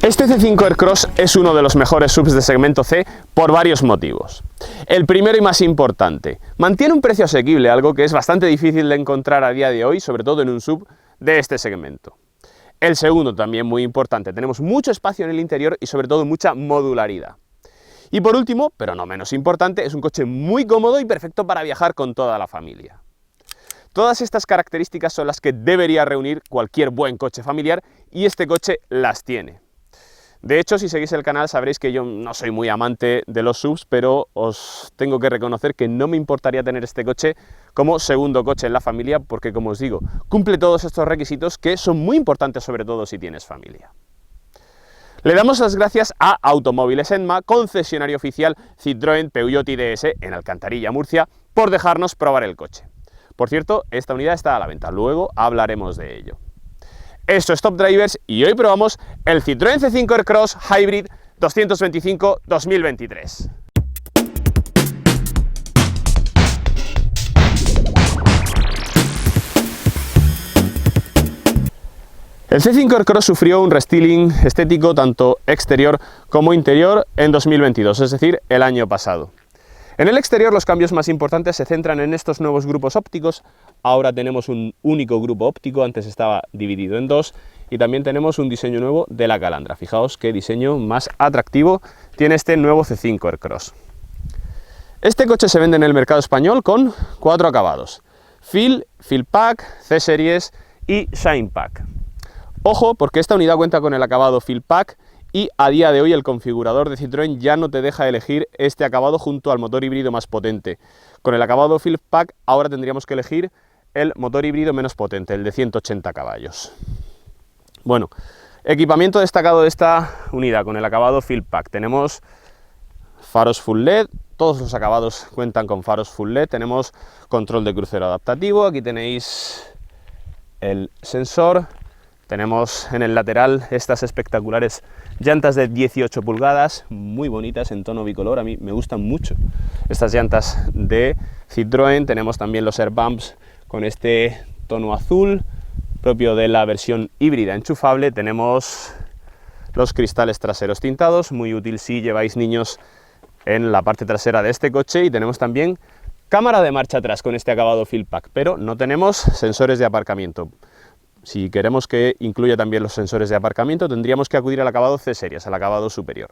Este C5 Aircross es uno de los mejores SUVs de segmento C por varios motivos. El primero y más importante, mantiene un precio asequible, algo que es bastante difícil de encontrar a día de hoy, sobre todo en un SUV de este segmento. El segundo, también muy importante, tenemos mucho espacio en el interior y sobre todo mucha modularidad. Y por último, pero no menos importante, es un coche muy cómodo y perfecto para viajar con toda la familia. Todas estas características son las que debería reunir cualquier buen coche familiar y este coche las tiene. De hecho, si seguís el canal sabréis que yo no soy muy amante de los SUVs, pero os tengo que reconocer que no me importaría tener este coche como segundo coche en la familia, porque como os digo, cumple todos estos requisitos que son muy importantes, sobre todo si tienes familia. Le damos las gracias a Automóviles Enma, concesionario oficial Citroën Peugeot i DS en Alcantarilla, Murcia, por dejarnos probar el coche. Por cierto, esta unidad está a la venta, luego hablaremos de ello. Esto es Top Drivers y hoy probamos el Citroën C5 Aircross Hybrid 225 2023. El C5 Aircross sufrió un restyling estético tanto exterior como interior en 2022, es decir, el año pasado. En el exterior los cambios más importantes se centran en estos nuevos grupos ópticos. Ahora tenemos un único grupo óptico, antes estaba dividido en dos, y también tenemos un diseño nuevo de la calandra. Fijaos qué diseño más atractivo tiene este nuevo C5 Aircross. Este coche se vende en el mercado español con 4 acabados: Fill Pack, C-Series y Shine Pack. Ojo, porque esta unidad cuenta con el acabado Fill Pack y a día de hoy el configurador de Citroën ya no te deja elegir este acabado junto al motor híbrido más potente. Con el acabado Fill Pack ahora tendríamos que elegir el motor híbrido menos potente, el de 180 caballos. Bueno, equipamiento destacado de esta unidad con el acabado Fill Pack. Tenemos faros full LED, todos los acabados cuentan con faros full LED, tenemos control de crucero adaptativo, aquí tenéis el sensor. Tenemos en el lateral estas espectaculares llantas de 18 pulgadas, muy bonitas en tono bicolor, a mí me gustan mucho estas llantas de Citroën. Tenemos también los air bumps con este tono azul, propio de la versión híbrida enchufable. Tenemos los cristales traseros tintados, muy útil si lleváis niños en la parte trasera de este coche. Y tenemos también cámara de marcha atrás con este acabado Fill Pack, pero no tenemos sensores de aparcamiento. Si queremos que incluya también los sensores de aparcamiento, tendríamos que acudir al acabado C-Series, al acabado superior.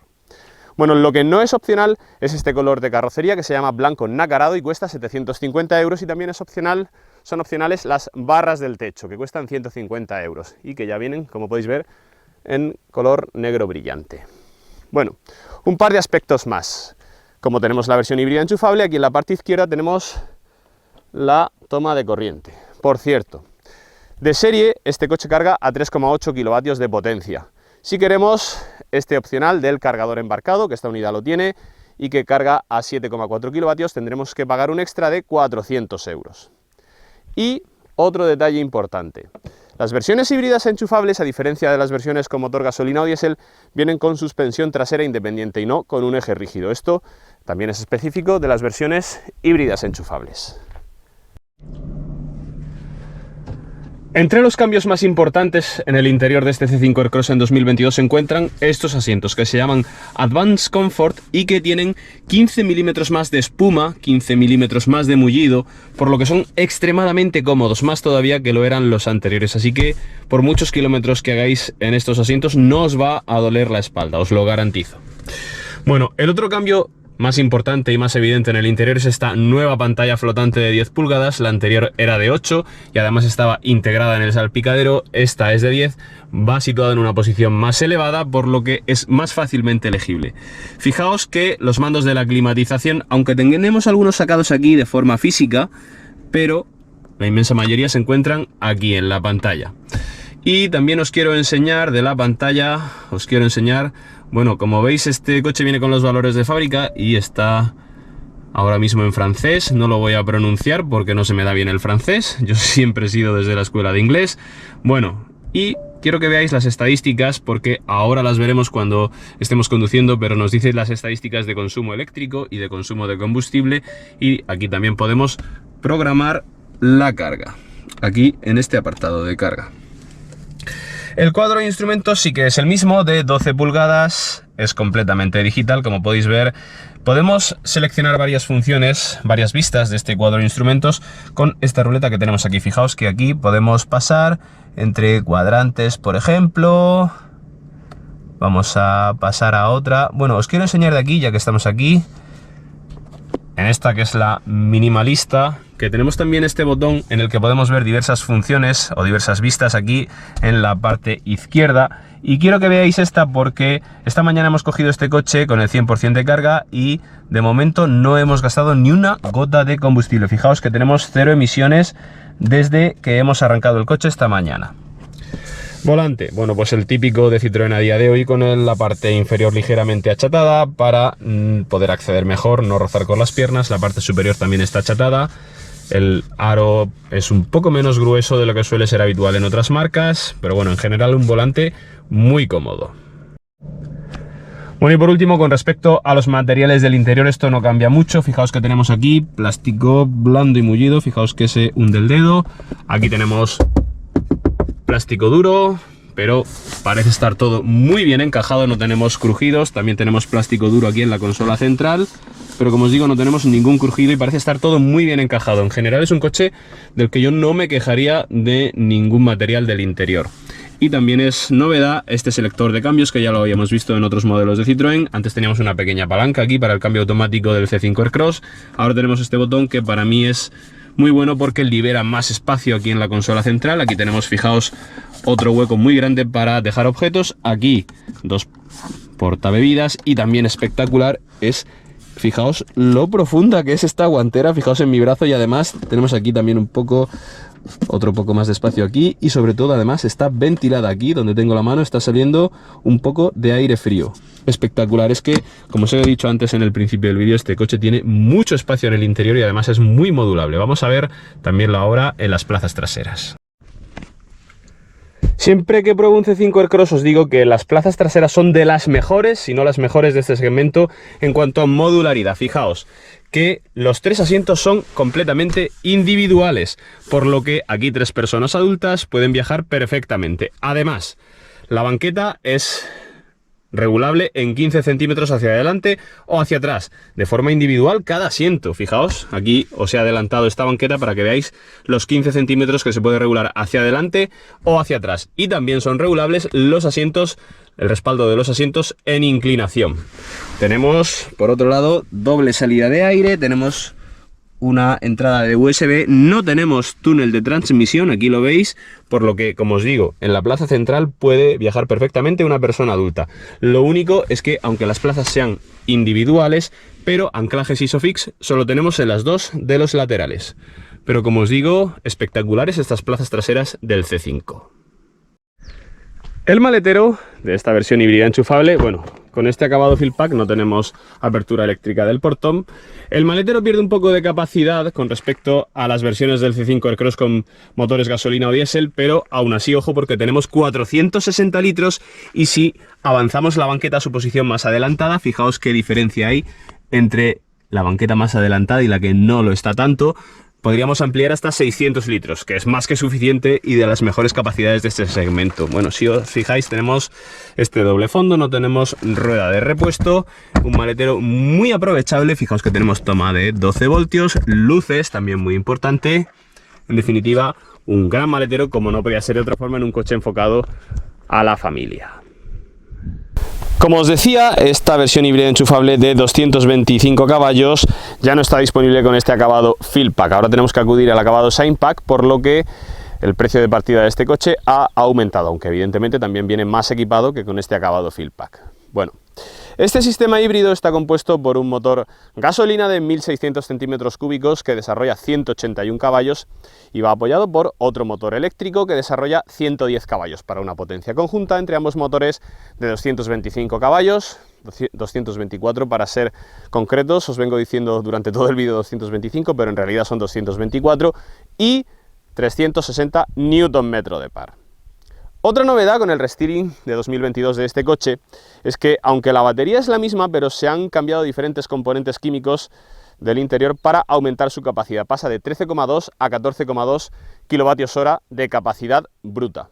Bueno, lo que no es opcional es este color de carrocería que se llama blanco nacarado y cuesta 750 euros, y también es opcional, son opcionales las barras del techo, que cuestan 150 euros y que ya vienen, como podéis ver, en color negro brillante. Bueno, un par de aspectos más. Como tenemos la versión híbrida enchufable, aquí en la parte izquierda tenemos la toma de corriente. Por cierto, de serie, este coche carga a 3,8 kilovatios de potencia. Si queremos este opcional del cargador embarcado, que esta unidad lo tiene, y que carga a 7,4 kilovatios, tendremos que pagar un extra de 400 euros. Y otro detalle importante: las versiones híbridas enchufables, a diferencia de las versiones con motor gasolina o diésel, vienen con suspensión trasera independiente y no con un eje rígido. Esto también es específico de las versiones híbridas enchufables. Entre los cambios más importantes en el interior de este C5 Aircross en 2022 se encuentran estos asientos que se llaman Advanced Comfort y que tienen 15 milímetros más de espuma, 15 milímetros más de mullido, por lo que son extremadamente cómodos, más todavía que lo eran los anteriores. Así que por muchos kilómetros que hagáis en estos asientos no os va a doler la espalda, os lo garantizo. Bueno, el otro cambio más importante y más evidente en el interior es esta nueva pantalla flotante de 10 pulgadas, la anterior era de 8 y además estaba integrada en el salpicadero. Esta es de 10, va situada en una posición más elevada, por lo que es más fácilmente legible. Fijaos que los mandos de la climatización, aunque tenemos algunos sacados aquí de forma física, pero la inmensa mayoría se encuentran aquí en la pantalla. Y también os quiero enseñar de la pantalla, bueno, como veis este coche viene con los valores de fábrica y está ahora mismo en francés. No lo voy a pronunciar porque no se me da bien el francés, yo siempre he sido desde la escuela de inglés. Bueno, y quiero que veáis las estadísticas porque ahora las veremos cuando estemos conduciendo, pero nos dice las estadísticas de consumo eléctrico y de consumo de combustible, y aquí también podemos programar la carga, aquí en este apartado de carga. El cuadro de instrumentos sí que es el mismo, de 12 pulgadas, es completamente digital, como podéis ver. Podemos seleccionar varias funciones, varias vistas de este cuadro de instrumentos con esta ruleta que tenemos aquí. Fijaos que aquí podemos pasar entre cuadrantes, por ejemplo. Vamos a pasar a otra. Bueno, os quiero enseñar de aquí, ya que estamos aquí, en esta que es la minimalista, que tenemos también este botón en el que podemos ver diversas funciones o diversas vistas aquí en la parte izquierda. Y quiero que veáis esta porque esta mañana hemos cogido este coche con el 100% de carga y de momento no hemos gastado ni una gota de combustible. Fijaos que tenemos 0 emisiones desde que hemos arrancado el coche esta mañana. Volante, bueno, pues el típico de Citroën a día de hoy, con la parte inferior ligeramente achatada para poder acceder mejor, no rozar con las piernas. La parte superior también está achatada. El aro es un poco menos grueso de lo que suele ser habitual en otras marcas, pero bueno, en general un volante muy cómodo. Bueno, y por último, con respecto a los materiales del interior, esto no cambia mucho. Fijaos que tenemos aquí plástico blando y mullido, fijaos que se hunde el dedo. Aquí tenemos plástico duro, pero parece estar todo muy bien encajado, no tenemos crujidos. También tenemos plástico duro aquí en la consola central, pero como os digo, no tenemos ningún crujido y parece estar todo muy bien encajado. En general es un coche del que yo no me quejaría de ningún material del interior. Y también es novedad este selector de cambios, que ya lo habíamos visto en otros modelos de Citroën. Antes teníamos una pequeña palanca aquí para el cambio automático del C5 Aircross. Ahora tenemos este botón que para mí es muy bueno porque libera más espacio aquí en la consola central. Aquí tenemos, fijaos, otro hueco muy grande para dejar objetos. Aquí dos portabebidas, y también espectacular es, fijaos lo profunda que es esta guantera. Fijaos en mi brazo, y además tenemos aquí también otro poco más de espacio aquí, y sobre todo además está ventilada. Aquí donde tengo la mano está saliendo un poco de aire frío. Espectacular. Es que, como os he dicho antes en el principio del vídeo, este coche tiene mucho espacio en el interior y además es muy modulable. Vamos a ver también ahora en las plazas traseras. Siempre que pruebo un C5 Aircross os digo que las plazas traseras son de las mejores, si no las mejores de este segmento en cuanto a modularidad. Fijaos que los 3 asientos son completamente individuales, por lo que aquí 3 personas adultas pueden viajar perfectamente. Además, la banqueta es regulable en 15 centímetros hacia adelante o hacia atrás, de forma individual cada asiento. Fijaos, aquí os he adelantado esta banqueta para que veáis los 15 centímetros que se puede regular hacia adelante o hacia atrás. Y también son regulables los asientos, el respaldo de los asientos en inclinación. Tenemos, por otro lado, doble salida de aire, tenemos una entrada de USB, no tenemos túnel de transmisión, aquí lo veis, por lo que, como os digo, en la plaza central puede viajar perfectamente una persona adulta. Lo único es que, aunque las plazas sean individuales, pero anclajes ISOFIX solo tenemos en las dos de los laterales. Pero como os digo, espectaculares estas plazas traseras del C5. El maletero de esta versión híbrida enchufable, bueno, con este acabado fill pack no tenemos apertura eléctrica del portón. El maletero pierde un poco de capacidad con respecto a las versiones del C5 Aircross con motores gasolina o diésel, pero aún así, ojo, porque tenemos 460 litros y si avanzamos la banqueta a su posición más adelantada, fijaos qué diferencia hay entre la banqueta más adelantada y la que no lo está tanto. Podríamos ampliar hasta 600 litros, que es más que suficiente y de las mejores capacidades de este segmento. Bueno, si os fijáis, tenemos este doble fondo, no tenemos rueda de repuesto, un maletero muy aprovechable. Fijaos que tenemos toma de 12 voltios, luces, también muy importante. En definitiva, un gran maletero, como no podía ser de otra forma, en un coche enfocado a la familia. Como os decía, esta versión híbrida enchufable de 225 caballos ya no está disponible con este acabado fill pack. Ahora tenemos que acudir al acabado shine pack, por lo que el precio de partida de este coche ha aumentado, aunque evidentemente también viene más equipado que con este acabado fill pack. Bueno, este sistema híbrido está compuesto por un motor gasolina de 1600 centímetros cúbicos que desarrolla 181 caballos y va apoyado por otro motor eléctrico que desarrolla 110 caballos para una potencia conjunta entre ambos motores de 225 caballos, 224 para ser concretos. Os vengo diciendo durante todo el vídeo 225, pero en realidad son 224 y 360 Nm de par. Otra novedad con el restyling de 2022 de este coche es que, aunque la batería es la misma, pero se han cambiado diferentes componentes químicos del interior para aumentar su capacidad. Pasa de 13,2 a 14,2 kWh de capacidad bruta.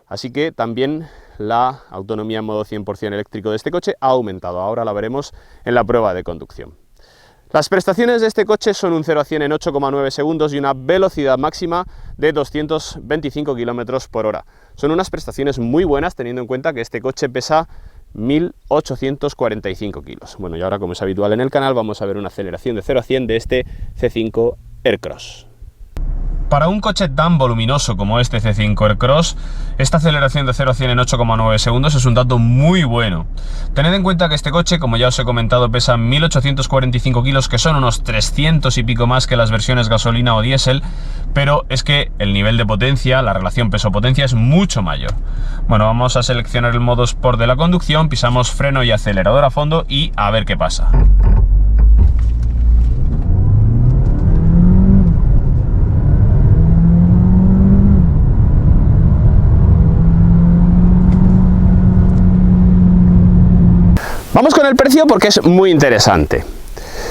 Así que también la autonomía en modo 100% eléctrico de este coche ha aumentado. Ahora la veremos en la prueba de conducción. Las prestaciones de este coche son un 0 a 100 en 8,9 segundos y una velocidad máxima de 225 km por hora. Son unas prestaciones muy buenas, teniendo en cuenta que este coche pesa 1.845 kilos. Bueno, y ahora, como es habitual en el canal, vamos a ver una aceleración de 0 a 100 de este C5 Aircross. Para un coche tan voluminoso como este C5 Aircross, esta aceleración de 0 a 100 en 8,9 segundos es un dato muy bueno. Tened en cuenta que este coche, como ya os he comentado, pesa 1.845 kilos, que son unos 300 y pico más que las versiones gasolina o diésel, pero es que el nivel de potencia, la relación peso-potencia, es mucho mayor. Bueno, vamos a seleccionar el modo Sport de la conducción, pisamos freno y acelerador a fondo y a ver qué pasa. Vamos con el precio porque es muy interesante.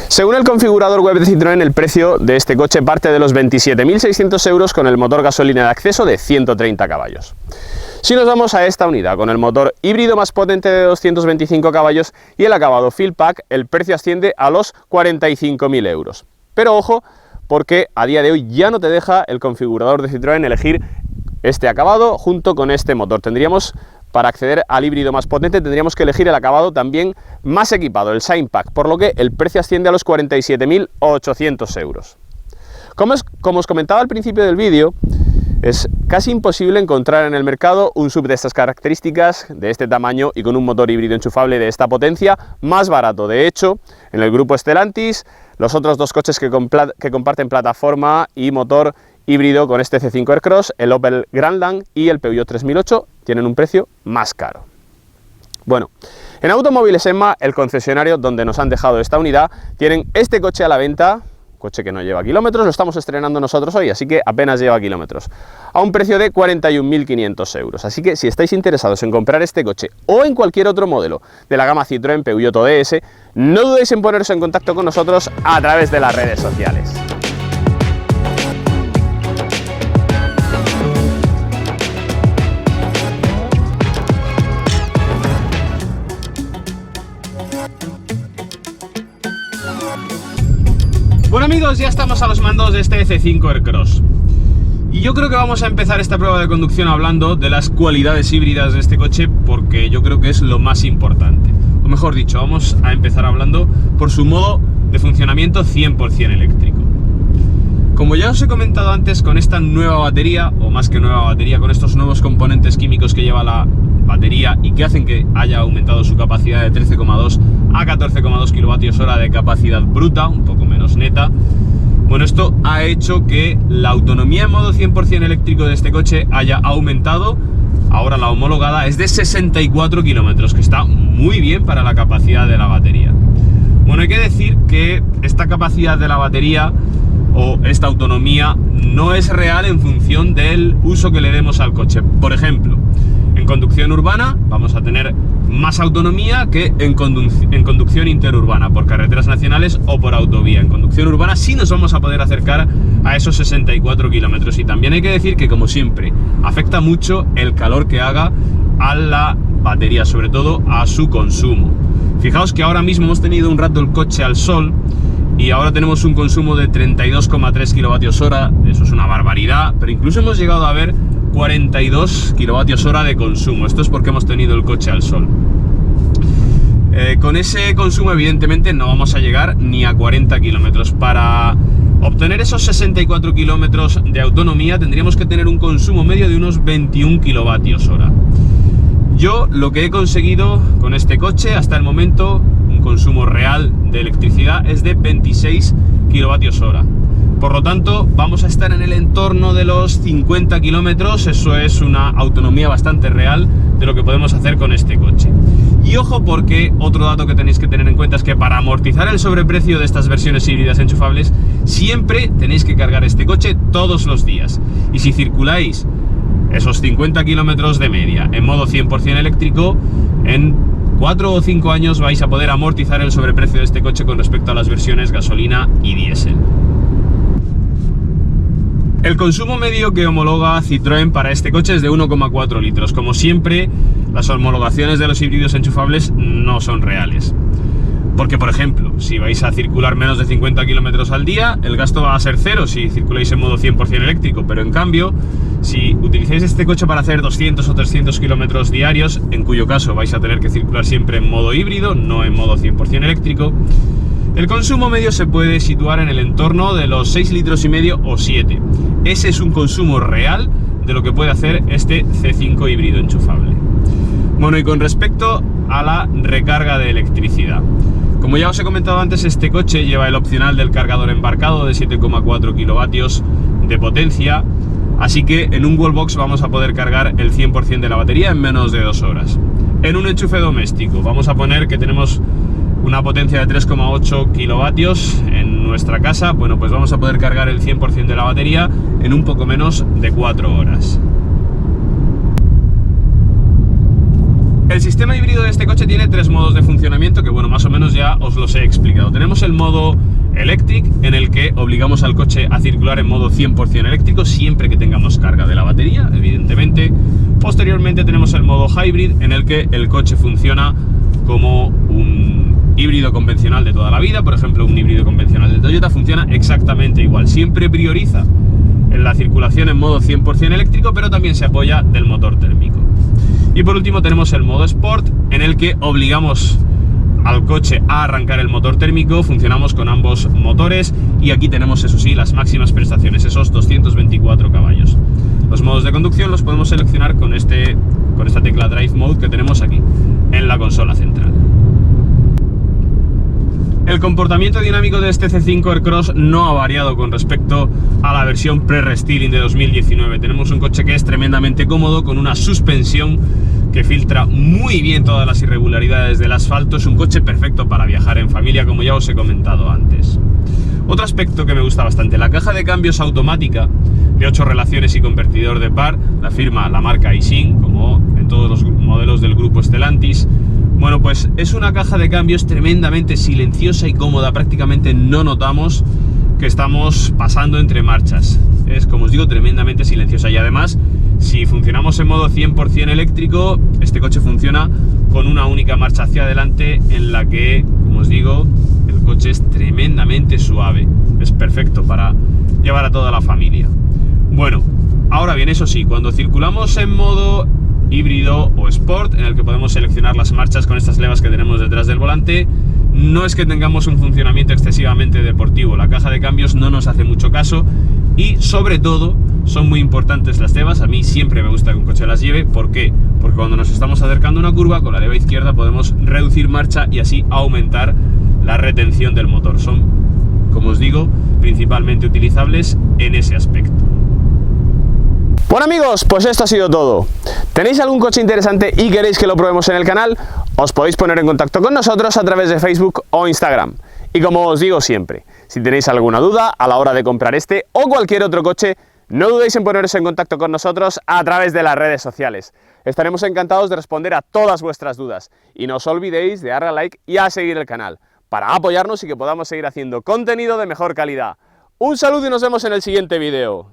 Según el configurador web de Citroën, el precio de este coche parte de los 27.600 euros con el motor gasolina de acceso de 130 caballos. Si nos vamos a esta unidad con el motor híbrido más potente de 225 caballos y el acabado Fill Pack, el precio asciende a los 45.000 euros. Pero ojo, porque a día de hoy ya no te deja el configurador de Citroën elegir este acabado junto con este motor. Para acceder al híbrido más potente tendríamos que elegir el acabado también más equipado, el Shine Pack, por lo que el precio asciende a los 47.800 euros. Como os comentaba al principio del vídeo, es casi imposible encontrar en el mercado un SUV de estas características, de este tamaño y con un motor híbrido enchufable de esta potencia más barato. De hecho, en el grupo Stellantis, los otros dos coches que comparten plataforma y motor híbrido con este C5 Aircross, el Opel Grandland y el Peugeot 3008, tienen un precio más caro. Bueno, en Automóviles EMMA, el concesionario donde nos han dejado esta unidad, tienen este coche a la venta, coche que no lleva kilómetros, lo estamos estrenando nosotros hoy, así que apenas lleva kilómetros, a un precio de 41.500 euros. Así que si estáis interesados en comprar este coche o en cualquier otro modelo de la gama Citroën, Peugeot o DS, no dudéis en poneros en contacto con nosotros a través de las redes sociales. Bueno amigos, ya estamos a los mandos de este C5 Aircross y yo creo que vamos a empezar esta prueba de conducción hablando de las cualidades híbridas de este coche, porque yo creo que es lo más importante, o mejor dicho, vamos a empezar hablando por su modo de funcionamiento 100% eléctrico. Como ya os he comentado antes, con esta nueva batería, o más que nueva batería, con estos nuevos componentes químicos que lleva la batería y que hacen que haya aumentado su capacidad de 13,2 a 14,2 kWh de capacidad bruta, un poco menos neta, bueno, esto ha hecho que la autonomía en modo 100% eléctrico de este coche haya aumentado. Ahora la homologada es de 64 kilómetros, que está muy bien para la capacidad de la batería. Bueno, hay que decir que esta capacidad de la batería o esta autonomía no es real en función del uso que le demos al coche. Por ejemplo, en conducción urbana vamos a tener más autonomía que en conducción interurbana, por carreteras nacionales o por autovía. En conducción urbana sí nos vamos a poder acercar a esos 64 kilómetros. Y también hay que decir que, como siempre, afecta mucho el calor que haga a la batería, sobre todo a su consumo. Fijaos que ahora mismo hemos tenido un rato el coche al sol y ahora tenemos un consumo de 32,3 kWh, eso es una barbaridad, pero incluso hemos llegado a ver 42 kWh de consumo. Esto es porque hemos tenido el coche al sol. Con ese consumo evidentemente no vamos a llegar ni a 40 kilómetros. Para obtener esos 64 kilómetros de autonomía tendríamos que tener un consumo medio de unos 21 kWh. Yo lo que he conseguido con este coche hasta el momento, un consumo real de electricidad, es de 26 kWh. Por lo tanto, vamos a estar en el entorno de los 50 kilómetros. Eso es una autonomía bastante real de lo que podemos hacer con este coche. Y ojo, porque otro dato que tenéis que tener en cuenta es que para amortizar el sobreprecio de estas versiones híbridas enchufables, siempre tenéis que cargar este coche todos los días. Y si circuláis esos 50 kilómetros de media en modo 100% eléctrico, en 4 o 5 años vais a poder amortizar el sobreprecio de este coche con respecto a las versiones gasolina y diésel. El consumo medio que homologa Citroën para este coche es de 1,4 litros. Como siempre, las homologaciones de los híbridos enchufables no son reales. Porque, por ejemplo, si vais a circular menos de 50 kilómetros al día, el gasto va a ser cero si circuláis en modo 100% eléctrico. Pero en cambio, si utilizáis este coche para hacer 200 o 300 kilómetros diarios, en cuyo caso vais a tener que circular siempre en modo híbrido, no en modo 100% eléctrico, el consumo medio se puede situar en el entorno de los 6 litros y medio o 7. Ese es un consumo real de lo que puede hacer este C5 híbrido enchufable. Bueno, y con respecto a la recarga de electricidad, como ya os he comentado antes, este coche lleva el opcional del cargador embarcado de 7,4 kilovatios de potencia, así que en un wallbox vamos a poder cargar el 100% de la batería en menos de 2 horas. En un enchufe doméstico vamos a poner que tenemos una potencia de 3,8 kilovatios en nuestra casa. Bueno, pues vamos a poder cargar el 100% de la batería en un poco menos de 4 horas. El sistema híbrido de este coche tiene 3 modos de funcionamiento que, bueno, más o menos ya os los he explicado. Tenemos el modo Electric, en el que obligamos al coche a circular en modo 100% eléctrico siempre que tengamos carga de la batería, evidentemente. Posteriormente tenemos el modo Hybrid, en el que el coche funciona como un híbrido convencional de toda la vida. Por ejemplo, un híbrido convencional de Toyota funciona exactamente igual. Siempre prioriza en la circulación en modo 100% eléctrico, pero también se apoya del motor térmico. Y por último tenemos el modo Sport, en el que obligamos al coche a arrancar el motor térmico. Funcionamos con ambos motores y aquí tenemos, eso sí, las máximas prestaciones, esos 224 caballos. Los modos de conducción los podemos seleccionar con esta tecla Drive Mode que tenemos aquí en la consola central. El comportamiento dinámico de este C5 Aircross no ha variado con respecto a la versión pre-restyling de 2019. Tenemos un coche que es tremendamente cómodo, con una suspensión que filtra muy bien todas las irregularidades del asfalto. Es un coche perfecto para viajar en familia, como ya os he comentado antes. Otro aspecto que me gusta bastante: la caja de cambios automática de 8 relaciones y convertidor de par. La firma la marca Aisin, como en todos los modelos del grupo Stellantis. Bueno, pues es una caja de cambios tremendamente silenciosa y cómoda. Prácticamente no notamos que estamos pasando entre marchas. Es, como os digo, tremendamente silenciosa. Y además, si funcionamos en modo 100% eléctrico, este coche funciona con una única marcha hacia adelante, en la que, como os digo, el coche es tremendamente suave. Es perfecto para llevar a toda la familia. Bueno, ahora bien, eso sí, cuando circulamos en modo híbrido o Sport, en el que podemos seleccionar las marchas con estas levas que tenemos detrás del volante, no es que tengamos un funcionamiento excesivamente deportivo. La caja de cambios no nos hace mucho caso y, sobre todo, son muy importantes las levas. A mí siempre me gusta que un coche las lleve. ¿Por qué? Porque cuando nos estamos acercando a una curva, con la leva izquierda podemos reducir marcha y así aumentar la retención del motor. Son, como os digo, principalmente utilizables en ese aspecto. Bueno amigos, pues esto ha sido todo. ¿Tenéis algún coche interesante y queréis que lo probemos en el canal? Os podéis poner en contacto con nosotros a través de Facebook o Instagram. Y como os digo siempre, si tenéis alguna duda a la hora de comprar este o cualquier otro coche, no dudéis en poneros en contacto con nosotros a través de las redes sociales. Estaremos encantados de responder a todas vuestras dudas. Y no os olvidéis de darle a like y a seguir el canal, para apoyarnos y que podamos seguir haciendo contenido de mejor calidad. Un saludo y nos vemos en el siguiente vídeo.